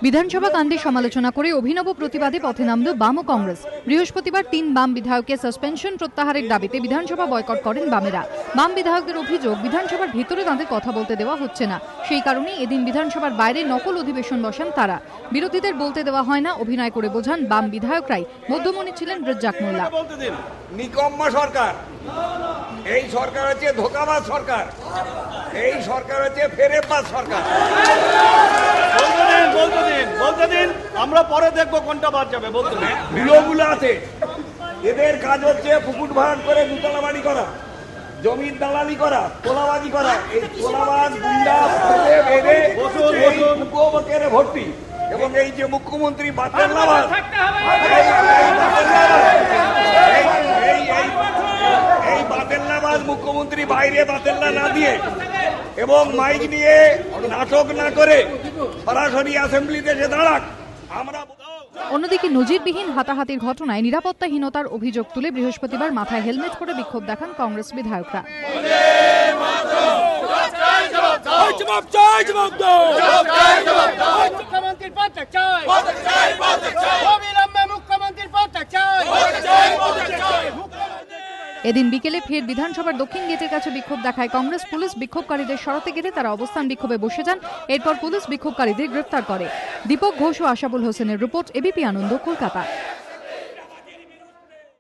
বিধানসভা কাণ্ডে সমালোচনা করে অভিনব প্রতিবাদে পথে নামল বাম ও কংগ্রেস। বৃহস্পতিবার ৩ বাম বিধায়ককে সাসপেনশন প্রত্যাহারের দাবিতে বিধানসভা বয়কট করেন বামেরা। বাম বিধায়কদের অভিযোগ, বিধানসভার ভিতরে তাদের কথা বলতে দেওয়া হচ্ছে না, সেই কারণেই এদিন বিধানসভার বাইরে নকল অধিবেশন বসান তারা। বিরোধীদের বলতে দেওয়া হয় না অভিনয় করে বোঝান বাম বিধায়করাই। মধ্যমণি ছিলেন রেজ্জাক মোল্লা। নিকম্মা সরকার, এই সরকার হচ্ছে ধোঁকাবাজ সরকার, এই সরকার হচ্ছে ফেরেববাজ সরকার। বলতে দিন, আমরা পরে দেখবো কোনটা বাদ যাবে। বলতে দিন, ভিডিওগুলো আছে, এদের কাজ হচ্ছে পুকুর ভাড় করে দুতলা বাড়ি করা, জমির দালালি করা, তোলাবাজি করা। এই তোলাবাজ গুন্ডা বেড়ে ভর্তি। এবং এই যে মুখ্যমন্ত্রী বাতেল্লাবাজ, এই বাতেল্লাবাজ মুখ্যমন্ত্রী বাইরে বাতেল্লা না দিয়ে এবং মাইক নিয়ে নাটক না করে সরাসরি অ্যাসেম্বলিতে এসে দাঁড়াক। আমরা অন্যদিকে নজিরবিহীন হাতাহাতির ঘটনায় নিরাপত্তাহীনতার অভিযোগ তুলে বৃহস্পতিবার মাথায় হেলমেট পরে বিক্ষোভ দেখান কংগ্রেস বিধায়করা। এদিন বিকেলে ফের বিধানসভার দক্ষিণ গেটের কাছে বিক্ষোভ দেখায় কংগ্রেস। পুলিশ বিক্ষোভকারীদের সরাতে গেলে তারা অবস্থান বিক্ষোভে বসে যান। এরপর পুলিশ বিক্ষোভকারীদের গ্রেফতার করে। দীপক ঘোষ ও আশাবুল হোসেনের রিপোর্ট, এবিপি আনন্দ, কলকাতা।